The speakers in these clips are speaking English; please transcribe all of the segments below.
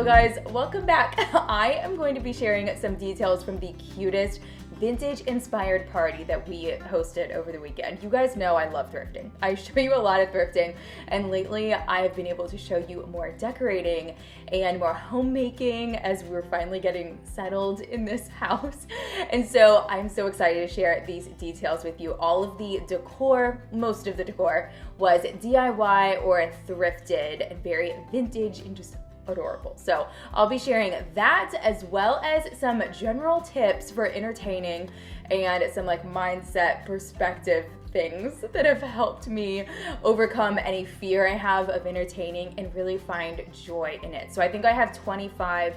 guys, welcome back. I am going to be sharing some details from the cutest vintage inspired party that we hosted over the weekend. You guys know I love thrifting. I show you a lot of thrifting, and lately I've been able to show you more decorating and more homemaking as we were finally getting settled in this house. And so I'm so excited to share these details with you. All of the decor, most of the decor, was DIY or thrifted and very vintage and just adorable. So I'll be sharing that as well as some general tips for entertaining and some like mindset perspective things that have helped me overcome any fear I have of entertaining and really find joy in it. So I think I have 25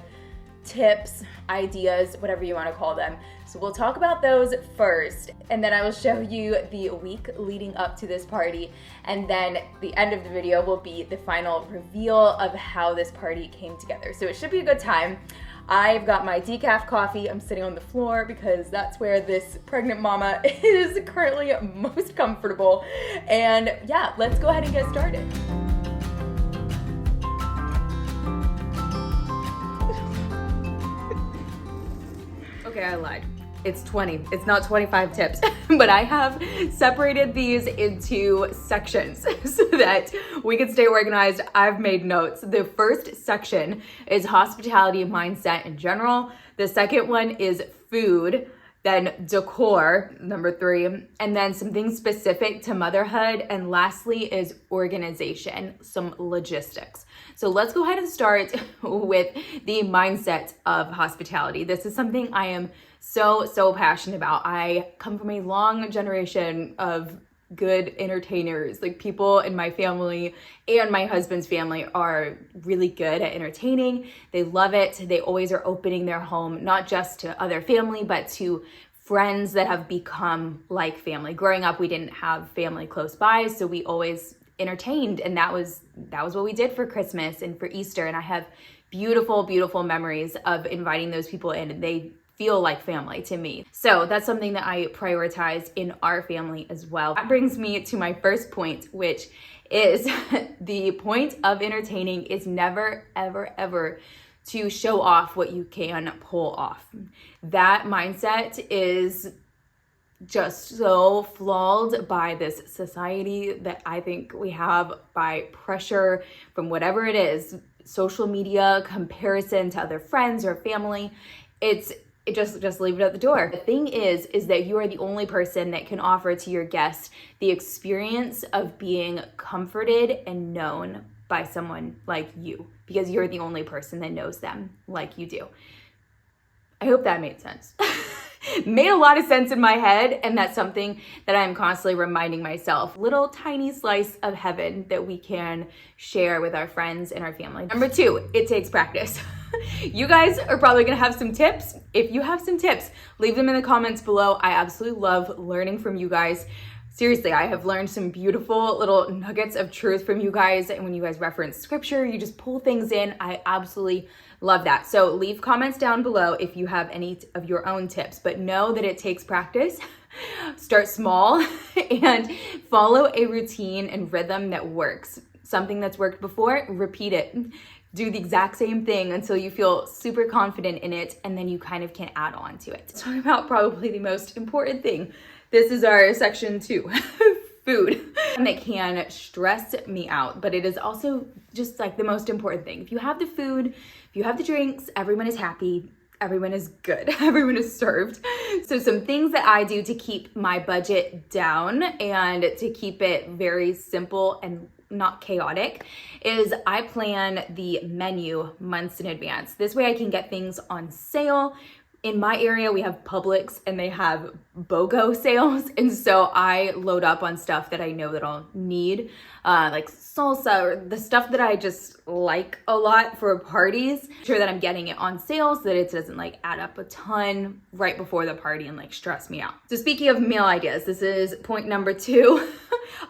tips, ideas, whatever you want to call them. So we'll talk about those first, and then I will show you the week leading up to this party, and then the end of the video will be the final reveal of how this party came together. So it should be a good time. I've got my decaf coffee. I'm sitting on the floor because that's where this pregnant mama is currently most comfortable. And yeah, let's go ahead and get started. Okay, I lied. It's 20. It's not 25 tips, but I have separated these into sections so that we can stay organized. I've made notes. The first section is hospitality mindset in general. The second one is food, then decor, number 3, and then some things specific to motherhood. And lastly is organization, some logistics. So let's go ahead and start with the mindset of hospitality. This is something I am so passionate about. I come from a long generation of good entertainers. Like, people in my family and my husband's family are really good at entertaining. They love it. They always are opening their home, not just to other family, but to friends that have become like family. Growing up, we didn't have family close by, so we always entertained, and that was what we did for Christmas and for Easter. And I have beautiful memories of inviting those people in, and they feel like family to me. So that's something that I prioritize in our family as well. That brings me to my first point, which is the point of entertaining is never, ever to show off what you can pull off. That mindset is just so flawed by this society that I think we have, by pressure from whatever it is, social media, comparison to other friends or family. Just leave it at the door. The thing is that you are the only person that can offer to your guests the experience of being comforted and known by someone like you, because you're the only person that knows them like you do. I hope that made sense. Made a lot of sense in my head, and that's something that I'm constantly reminding myself. Little tiny slice of heaven that we can share with our friends and our family. Number 2, it takes practice. You guys are probably gonna have some tips. If you have some tips, leave them in the comments below. I absolutely love learning from you guys. Seriously, I have learned some beautiful little nuggets of truth from you guys, and when you guys reference scripture, you just pull things in. I absolutely love that. So leave comments down below if you have any of your own tips, but know that it takes practice. Start small and follow a routine and rhythm that works. Something that's worked before, repeat it. Do the exact same thing until you feel super confident in it, and then you kind of can add on to it. Let's talk about probably the most important thing. This is our section 2, food. And it can stress me out, but it is also just like the most important thing. If you have the food, if you have the drinks, everyone is happy, everyone is good, everyone is served. So some things that I do to keep my budget down and to keep it very simple and not chaotic is I plan the menu months in advance. This way I can get things on sale. In my area, we have Publix and they have BOGO sales. And so I load up on stuff that I know that I'll need, like salsa or the stuff that I just like a lot for parties. Sure that I'm getting it on sale so that it doesn't like add up a ton right before the party and like stress me out. So speaking of meal ideas, this is point number 2.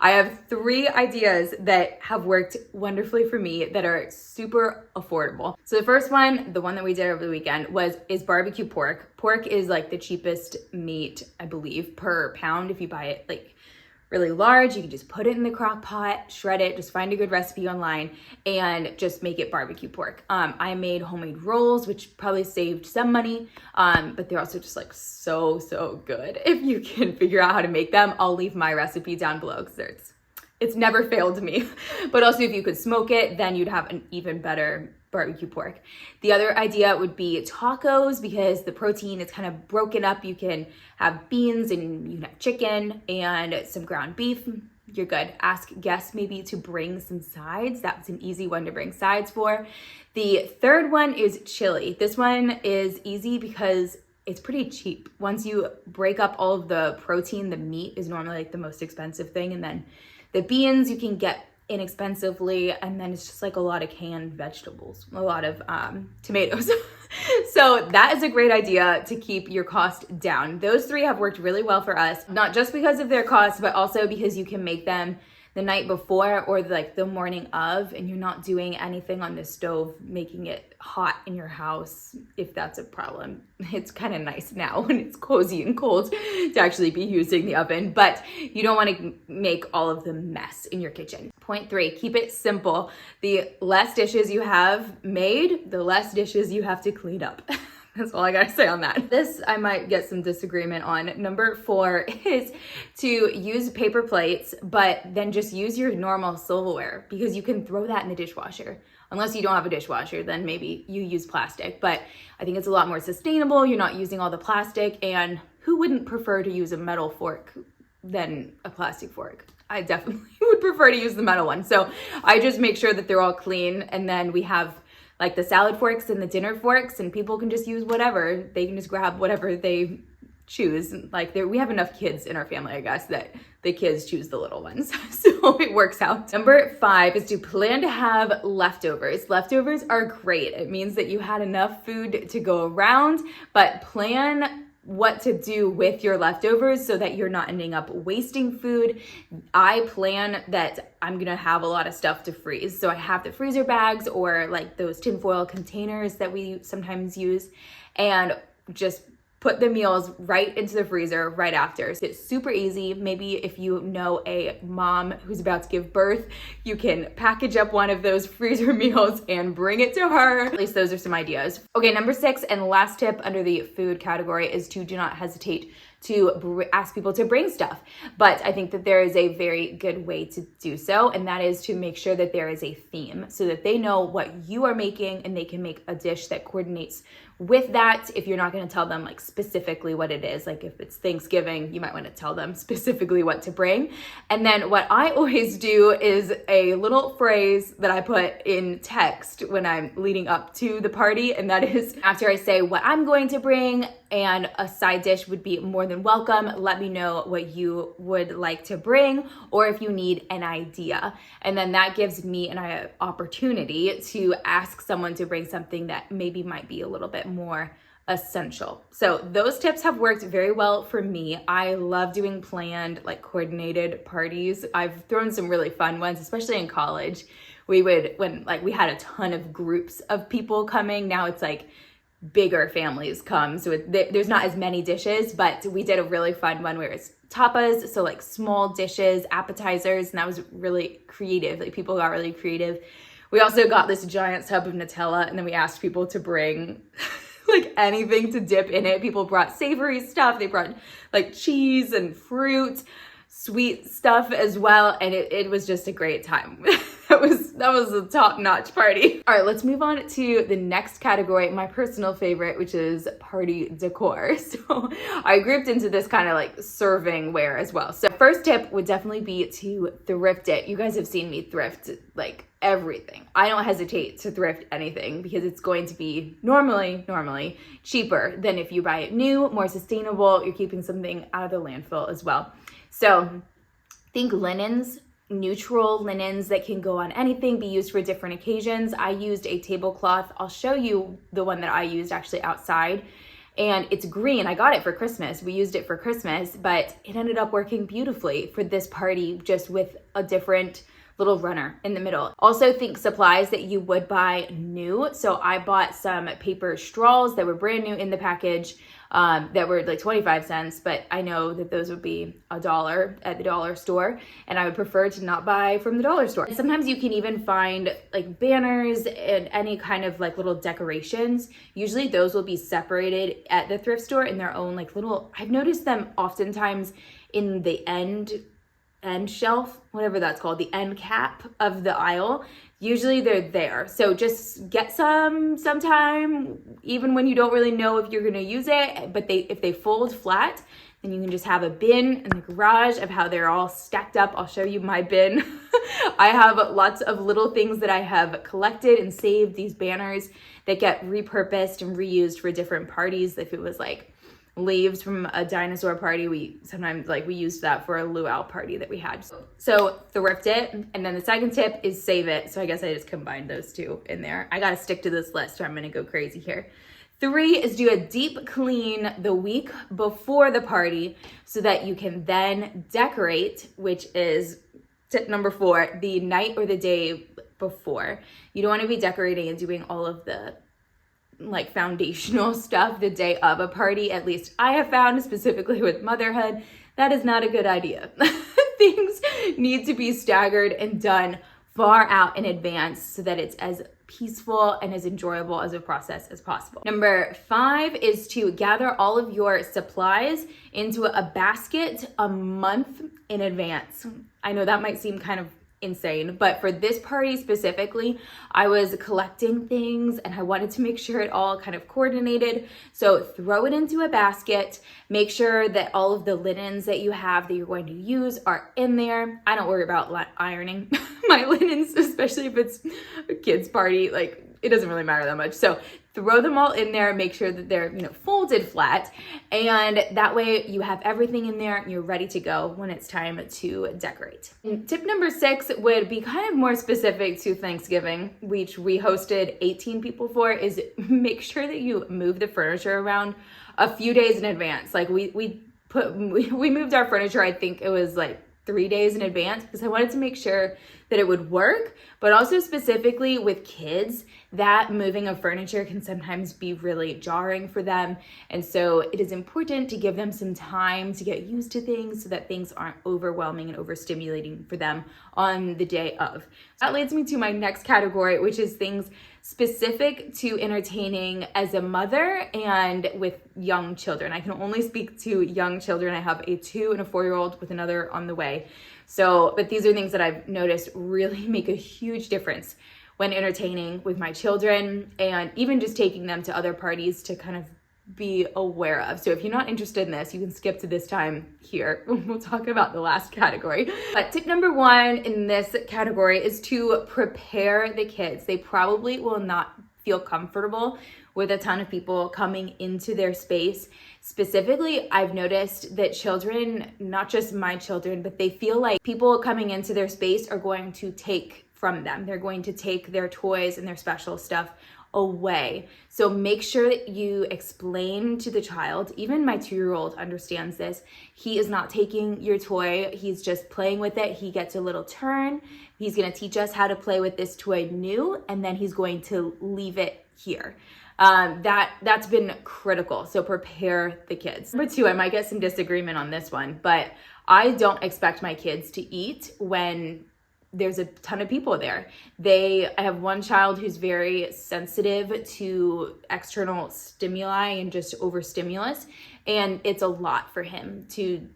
I have 3 ideas that have worked wonderfully for me that are super affordable. So the first one, the one that we did over the weekend, is barbecue pork. Pork is like the cheapest meat, I believe, per pound if you buy it like really large, you can just put it in the crock pot, shred it, just find a good recipe online and just make it barbecue pork. I made homemade rolls, which probably saved some money, but they're also just like so good. If you can figure out how to make them, I'll leave my recipe down below because it's never failed me. But also if you could smoke it, then you'd have an even better barbecue pork. The other idea would be tacos, because the protein is kind of broken up. You can have beans and you can have chicken and some ground beef. You're good. Ask guests maybe to bring some sides. That's an easy one to bring sides for. The third one is chili. This one is easy because it's pretty cheap. Once you break up all of the protein, the meat is normally like the most expensive thing, and then the beans you can get inexpensively, and then it's just like a lot of canned vegetables, a lot of tomatoes. So that is a great idea to keep your cost down. Those three have worked really well for us, not just because of their cost, but also because you can make them the night before or like the morning of, and you're not doing anything on the stove, making it hot in your house if that's a problem. It's kind of nice now when it's cozy and cold to actually be using the oven, but you don't want to make all of the mess in your kitchen. Point 3, keep it simple. The less dishes you have made, the less dishes you have to clean up. That's all I gotta say on that. This I might get some disagreement on. Number 4 is to use paper plates, but then just use your normal silverware, because you can throw that in the dishwasher. Unless you don't have a dishwasher, then maybe you use plastic. But I think it's a lot more sustainable. You're not using all the plastic, and who wouldn't prefer to use a metal fork than a plastic fork? I definitely would prefer to use the metal one. So I just make sure that they're all clean, and then we have like the salad forks and the dinner forks, and people can just use whatever. They can just grab whatever they choose. Like we have enough kids in our family, I guess, that the kids choose the little ones. So it works out. Number 5 is to plan to have leftovers. Leftovers are great. It means that you had enough food to go around, but plan what to do with your leftovers so that you're not ending up wasting food. I plan that I'm gonna have a lot of stuff to freeze. So I have the freezer bags or like those tinfoil containers that we sometimes use, and just put the meals right into the freezer right after. So it's super easy. Maybe if you know a mom who's about to give birth, you can package up one of those freezer meals and bring it to her. At least those are some ideas. Okay, number 6 and last tip under the food category is to do not hesitate to ask people to bring stuff. But I think that there is a very good way to do so, and that is to make sure that there is a theme so that they know what you are making and they can make a dish that coordinates with that. If you're not going to tell them like specifically what it is, like if it's Thanksgiving, you might want to tell them specifically what to bring. And then what I always do is a little phrase that I put in text when I'm leading up to the party, and that is after I say what I'm going to bring and a side dish would be more than welcome, let me know what you would like to bring, or if you need an idea. And then that gives me an opportunity to ask someone to bring something that maybe might be a little bit more essential. So those tips have worked very well for me. I love doing planned, like coordinated parties. I've thrown some really fun ones, especially in college. When we had a ton of groups of people coming, now it's like bigger families come, so there's not as many dishes, but we did a really fun one where it's tapas, so like small dishes, appetizers, and that was really creative. Like people got really creative. We also got this giant tub of Nutella, and then we asked people to bring like anything to dip in it. People brought savory stuff, they brought like cheese and fruit, sweet stuff as well, and it was just a great time. That was a top-notch party. All right, let's move on to the next category, my personal favorite, which is party decor. So I grouped into this kind of like serving wear as well. So first tip would definitely be to thrift it. You guys have seen me thrift like everything. I don't hesitate to thrift anything because it's going to be normally cheaper than if you buy it new, more sustainable. You're keeping something out of the landfill as well. So think linens, neutral linens that can go on anything, be used for different occasions. I used a tablecloth. I'll show you the one that I used actually outside, and it's green. I got it for Christmas. We used it for Christmas, but it ended up working beautifully for this party, just with a different little runner in the middle. Also think supplies that you would buy new. So I bought some paper straws that were brand new in the package, that were like 25 cents, but I know that those would be $1 at the dollar store, and I would prefer to not buy from the dollar store. Sometimes you can even find like banners and any kind of like little decorations. Usually those will be separated at the thrift store in their own like little, I've noticed them oftentimes in the end shelf, whatever that's called, the end cap of the aisle. Usually they're there. So just get some sometime, even when you don't really know if you're gonna use it, but if they fold flat, then you can just have a bin in the garage of how they're all stacked up. I'll show you my bin. I have lots of little things that I have collected and saved, these banners that get repurposed and reused for different parties. If it was like leaves from a dinosaur party, we used that for a luau party that we had. So thrift it, and then the second tip is save it. So I guess I just combined those two in there. I gotta stick to this list or I'm gonna go crazy here. 3 is do a deep clean the week before the party so that you can then decorate, which is tip number 4, the night or the day before. You don't want to be decorating and doing all of the like foundational stuff the day of a party. At least I have found, specifically with motherhood, that is not a good idea. Things need to be staggered and done far out in advance so that it's as peaceful and as enjoyable as a process as possible. Number 5 is to gather all of your supplies into a basket a month in advance. I know that might seem kind of insane, but for this party specifically, I was collecting things and I wanted to make sure it all kind of coordinated. So throw it into a basket, make sure that all of the linens that you have that you're going to use are in there. I don't worry about ironing my linens, especially if it's a kid's party, like it doesn't really matter that much. So throw them all in there, make sure that they're, folded flat, and that way you have everything in there and you're ready to go when it's time to decorate. And tip number 6 would be kind of more specific to Thanksgiving, which we hosted 18 people for, is make sure that you move the furniture around a few days in advance. Like we moved our furniture, I think it was like 3 days in advance, because I wanted to make sure that it would work, but also specifically with kids, that moving of furniture can sometimes be really jarring for them. And so it is important to give them some time to get used to things so that things aren't overwhelming and overstimulating for them on the day of. That leads me to my next category, which is things specific to entertaining as a mother and with young children. I can only speak to young children. I have a 2 and a 4-year-old with another on the way. So, but these are things that I've noticed really make a huge difference when entertaining with my children, and even just taking them to other parties to kind of be aware of. So if you're not interested in this, you can skip to this time here. We'll talk about the last category. But tip number 1 in this category is to prepare the kids. They probably will not feel comfortable with a ton of people coming into their space. Specifically, I've noticed that children, not just my children, but they feel like people coming into their space are going to take from them. They're going to take their toys and their special stuff away. So make sure that you explain to the child, even my 2-year-old understands this. He is not taking your toy. He's just playing with it. He gets a little turn. He's going to teach us how to play with this toy new, and then he's going to leave it here. That's been critical. So prepare the kids. Number 2, I might get some disagreement on this one, but I don't expect my kids to eat when there's a ton of people there. I have one child who's very sensitive to external stimuli and just overstimulus, and it's a lot for him to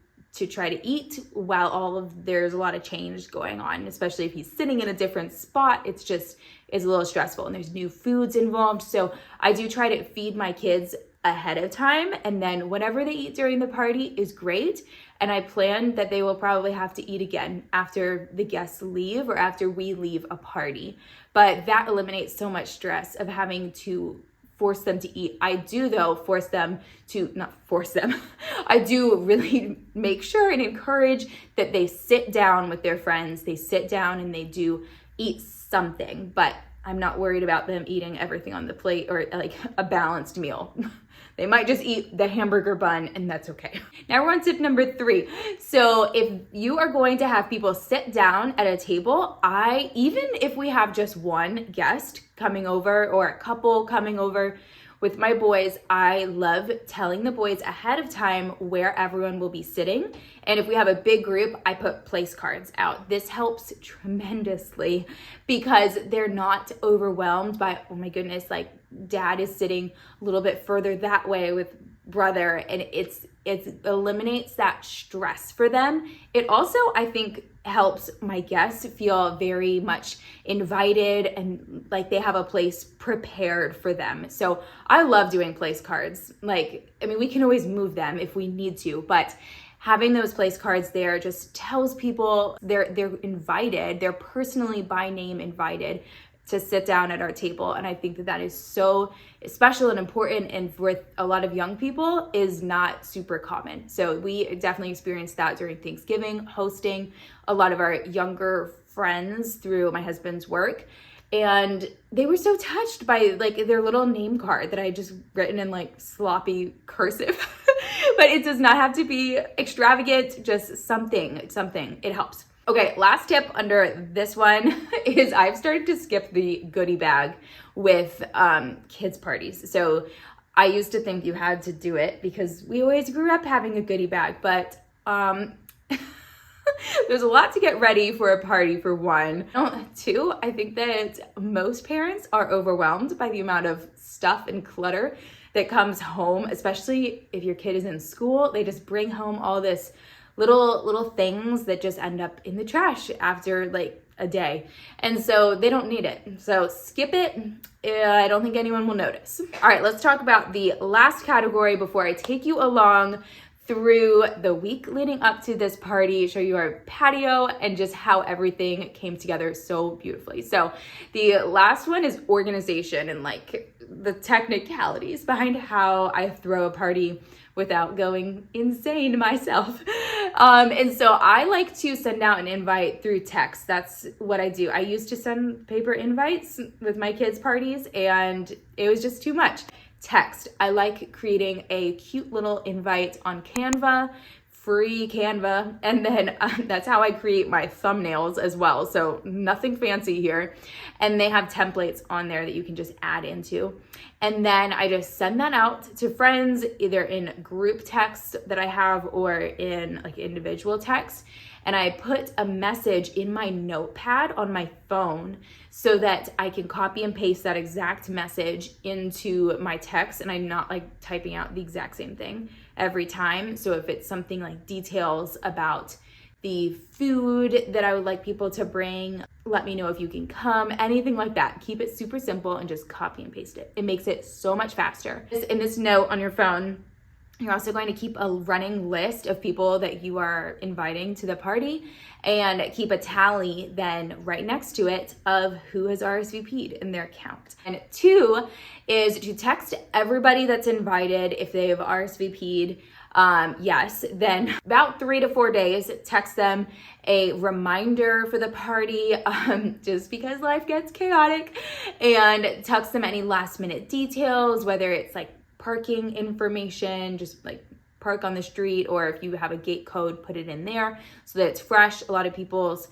try to eat while there's a lot of change going on, especially if he's sitting in a different spot. It's a little stressful, and there's new foods involved. So I do try to feed my kids ahead of time, and then whatever they eat during the party is great. And I plan that they will probably have to eat again after the guests leave or after we leave a party. But that eliminates so much stress of having to force them to eat. I do, though, I do really make sure and encourage that they sit down with their friends. They sit down and they do eat something, but I'm not worried about them eating everything on the plate or like a balanced meal. They might just eat the hamburger bun, and that's okay. Now we're on tip number 3. So if you are going to have people sit down at a table, even if we have just one guest coming over or a couple coming over, with my boys, I love telling the boys ahead of time where everyone will be sitting. And if we have a big group, I put place cards out. This helps tremendously because they're not overwhelmed by, oh my goodness, like dad is sitting a little bit further that way with brother, and it eliminates that stress for them. It also, I think, helps my guests feel very much invited and like they have a place prepared for them. So I love doing place cards. Like, I mean, we can always move them if we need to, but having those place cards there just tells people they're invited, they're personally by name invited to sit down at our table. And I think that is so special and important, and with a lot of young people is not super common. So we definitely experienced that during Thanksgiving, hosting a lot of our younger friends through my husband's work. And they were so touched by like their little name card that I just written in like sloppy cursive. But it does not have to be extravagant, just something, it helps. Okay, last tip under this one is I've started to skip the goodie bag with kids parties. So I used to think you had to do it because we always grew up having a goodie bag, but there's a lot to get ready for a party, for one. 2, I think that most parents are overwhelmed by the amount of stuff and clutter that comes home, especially if your kid is in school. They just bring home all this little things that just end up in the trash after like a day. And so they don't need it. So skip it. I don't think anyone will notice. All right, let's talk about the last category before I take you along through the week leading up to this party, show you our patio and just how everything came together so beautifully. So the last one is organization and like the technicalities behind how I throw a party without going insane myself. And so I like to send out an invite through text. That's what I do. I used to send paper invites with my kids' parties and it was just too much. Text. I like creating a cute little invite on Canva, free Canva, and then that's how I create my thumbnails as well. So nothing fancy here. And they have templates on there that you can just add into. And then I just send that out to friends, either in group text that I have or in like individual text. And I put a message in my notepad on my phone so that I can copy and paste that exact message into my text, and I'm not like typing out the exact same thing every time. So if it's something like details about the food that I would like people to bring, let me know if you can come, anything like that. Keep it super simple and just copy and paste it. It makes it so much faster. In this note on your phone, you're also going to keep a running list of people that you are inviting to the party and keep a tally then right next to it of who has RSVP'd in their count. And 2 is to text everybody that's invited if they have RSVP'd. Yes, then about 3 to 4 days, text them a reminder for the party, just because life gets chaotic, and text them any last minute details, whether it's like parking information, just like park on the street, or if you have a gate code, put it in there so that it's fresh. A lot of people's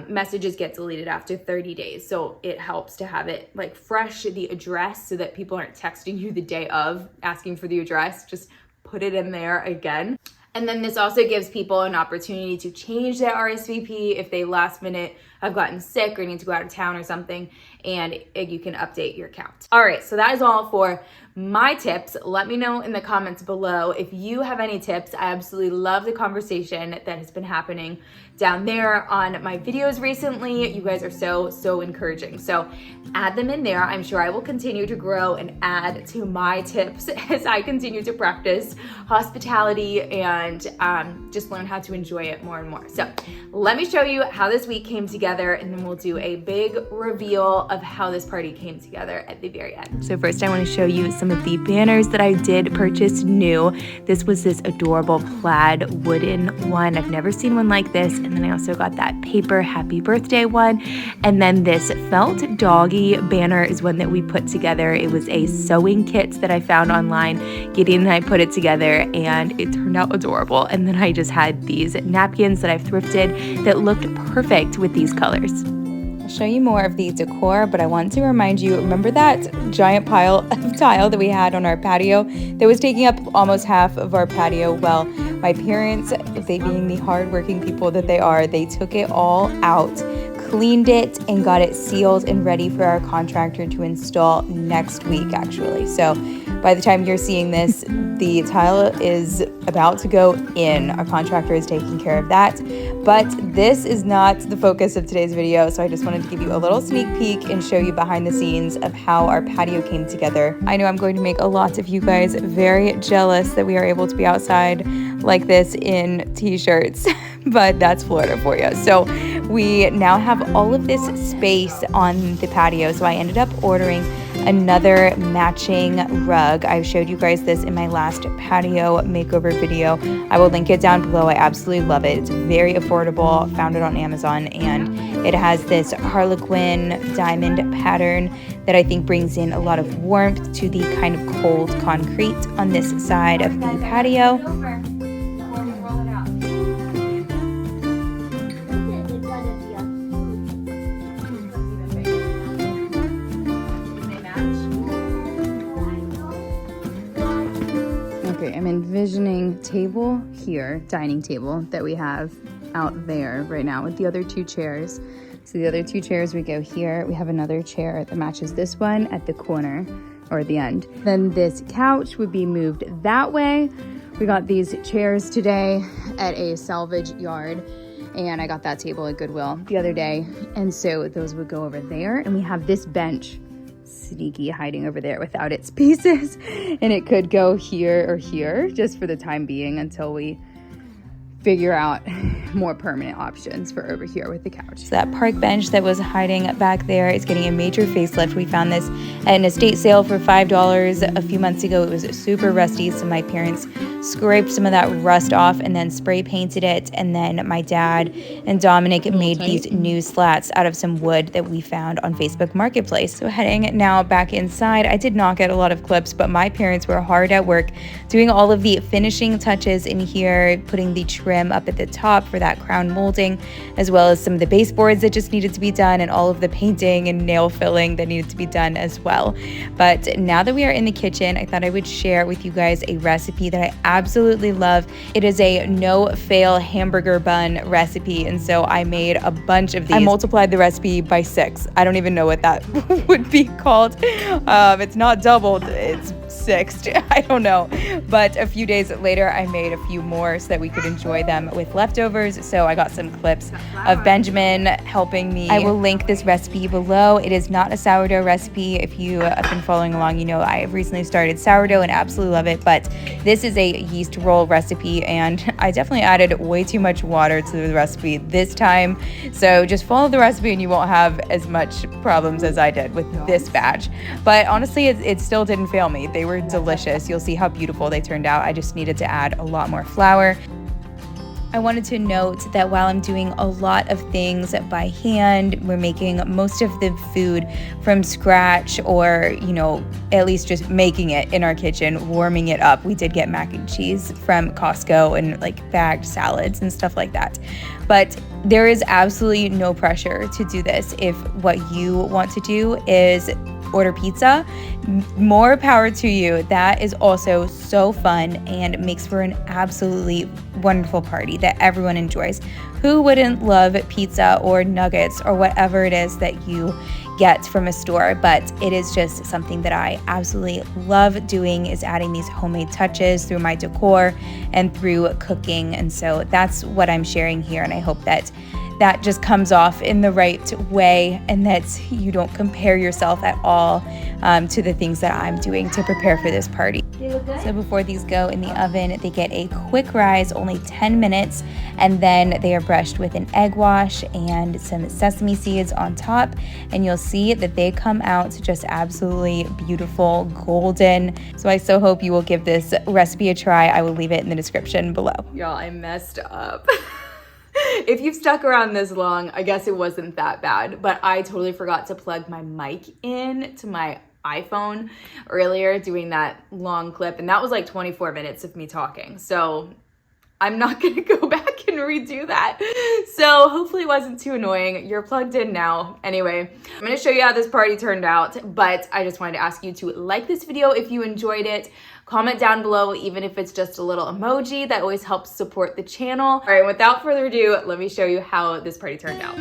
messages get deleted after 30 days. So it helps to have it like fresh, the address, so that people aren't texting you the day of asking for the address. Just put it in there again. And then this also gives people an opportunity to change their RSVP if they last minute have gotten sick or need to go out of town or something, and you can update your count. All right, so that is all for my tips. Let me know in the comments below if you have any tips. I absolutely love the conversation that has been happening down there on my videos recently. You guys are so encouraging. So add them in there. I'm sure I will continue to grow and add to my tips as I continue to practice hospitality and just learn how to enjoy it more and more. So let me show you how this week came together, and then we'll do a big reveal of how this party came together at the very end. So first I want to show you some some of the banners that I did purchase new. This was this adorable plaid wooden one. I've never seen one like this. And then I also got that paper happy birthday one. And then this felt doggy banner is one that we put together. It was a sewing kit that I found online. Gideon and I put it together and it turned out adorable. And then I just had these napkins that I've thrifted that looked perfect with these colors. I'll show you more of the decor, but I want to remind you, remember that giant pile of tile that we had on our patio that was taking up almost half of our patio? Well, my parents, they being the hardworking people that they are, they took it all out, cleaned it, and got it sealed and ready for our contractor to install next week, actually. So by the time you're seeing this, the tile is about to go in. Our contractor is taking care of that. But this is not the focus of today's video, so I just wanted to give you a little sneak peek and show you behind the scenes of how our patio came together. I know I'm going to make a lot of you guys very jealous that we are able to be outside like this in t-shirts, but that's Florida for you. So we now have all of this space on the patio, so I ended up ordering another matching rug. I showed you guys this in my last patio makeover video. I will link it down below. I absolutely love it. It's very affordable. Found it on Amazon, and it has this Harlequin diamond pattern that I think brings in a lot of warmth to the kind of cold concrete on this side of the patio. Okay, I'm envisioning table here, dining table that we have out there right now with the other two chairs. So the other two chairs, we go here. We have another chair that matches this one at the corner or at the end. Then this couch would be moved that way. We got these chairs today at a salvage yard, and I got that table at Goodwill the other day. And so those would go over there. And we have this bench sneaky hiding over there without its pieces, and it could go here or here just for the time being until we figure out more permanent options for over here with the couch. So that park bench that was hiding back there is getting a major facelift. We found this at an estate sale for $5 a few months ago. It was super rusty, so my parents scraped some of that rust off and then spray painted it. And then my dad and Dominic made these new slats out of some wood that we found on Facebook Marketplace. So heading now back inside, I did not get a lot of clips, but my parents were hard at work doing all of the finishing touches in here, putting the trim up at the top for that crown molding, as well as some of the baseboards that just needed to be done and all of the painting and nail filling that needed to be done as well. But now that we are in the kitchen, I thought I would share with you guys a recipe that I absolutely love. It is a no-fail hamburger bun recipe, and so I made a bunch of these. I multiplied the recipe by 6. I don't even know what that would be called. It's not doubled, it's 6. I don't know. But a few days later, I made a few more so that we could enjoy them with leftovers. So I got some clips of Benjamin helping me. I will link this recipe below. It is not a sourdough recipe. If you have been following along, you know I have recently started sourdough and absolutely love it. But this is a yeast roll recipe, and I definitely added way too much water to the recipe this time. So just follow the recipe and you won't have as much problems as I did with this batch. But honestly, it still didn't fail me. They were delicious. You'll see how beautiful they turned out. I just needed to add a lot more flour. I wanted to note that while I'm doing a lot of things by hand, we're making most of the food from scratch, or, you know, at least just making it in our kitchen, warming it up. We did get mac and cheese from Costco and like bagged salads and stuff like that. But there is absolutely no pressure to do this. If what you want to do is order pizza, more power to you. That is also so fun and makes for an absolutely wonderful party that everyone enjoys. Who wouldn't love pizza or nuggets or whatever it is that you get from a store? But it is just something that I absolutely love doing, is adding these homemade touches through my decor and through cooking. And so that's what I'm sharing here, and I hope that that just comes off in the right way and that you don't compare yourself at all to the things that I'm doing to prepare for this party. So before these go in the oven, they get a quick rise, only 10 minutes, and then they are brushed with an egg wash and some sesame seeds on top, and you'll see that they come out just absolutely beautiful, golden. So I so hope you will give this recipe a try. I will leave it in the description below. Y'all, I messed up. If you've stuck around this long, I guess it wasn't that bad, but I totally forgot to plug my mic in to my iPhone earlier doing that long clip, and that was like 24 minutes of me talking. So I'm not gonna go back and redo that. So hopefully it wasn't too annoying. You're plugged in now. Anyway, I'm gonna show you how this party turned out, but I just wanted to ask you to like this video if you enjoyed it. Comment down below, even if it's just a little emoji. That always helps support the channel. All right, without further ado, let me show you how this party turned out.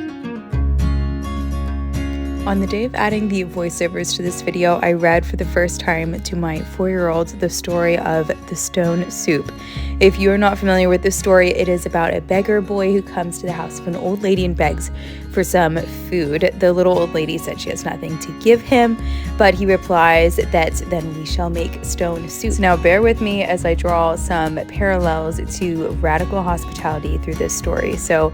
On the day of adding the voiceovers to this video, I read for the first time to my 4-year-old the story of the stone soup. If you are not familiar with this story, it is about a beggar boy who comes to the house of an old lady and begs for some food. The little old lady said she has nothing to give him, but he replies that then we shall make stone soup. So now bear with me as I draw some parallels to radical hospitality through this story. So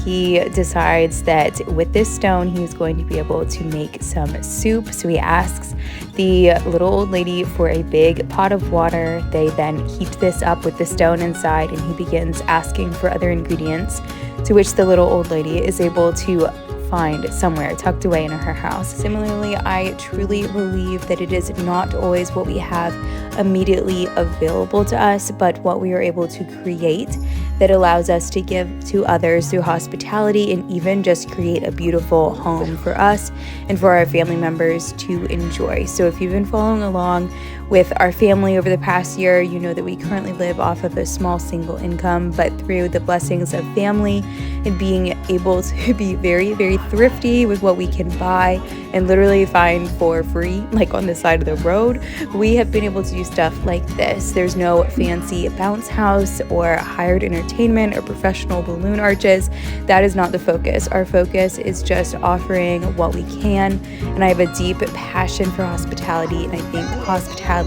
he decides that with this stone, he is going to be able to make some soup. So he asks the little old lady for a big pot of water. They then heat this up with the stone inside, and he begins asking for other ingredients, to which the little old lady is able to find somewhere tucked away in her house. Similarly, I truly believe that it is not always what we have immediately available to us, but what we are able to create that allows us to give to others through hospitality, and even just create a beautiful home for us and for our family members to enjoy. So if you've been following along with our family over the past year, you know that we currently live off of a small single income, but through the blessings of family and being able to be very, very thrifty with what we can buy and literally find for free, like on the side of the road, we have been able to do stuff like this. There's no fancy bounce house or hired entertainment or professional balloon arches. That is not the focus. Our focus is just offering what we can, and I have a deep passion for hospitality, and I think hospitality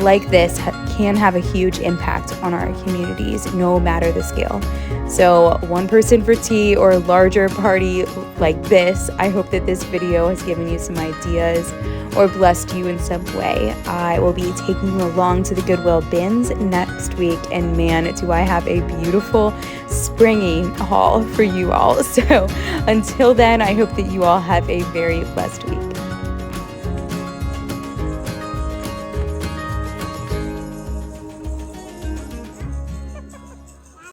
like this can have a huge impact on our communities, no matter the scale. So one person for tea or a larger party like this, I hope that this video has given you some ideas or blessed you in some way. I will be taking you along to the Goodwill bins next week, and man, do I have a beautiful springy haul for you all. So until then, I hope that you all have a very blessed week.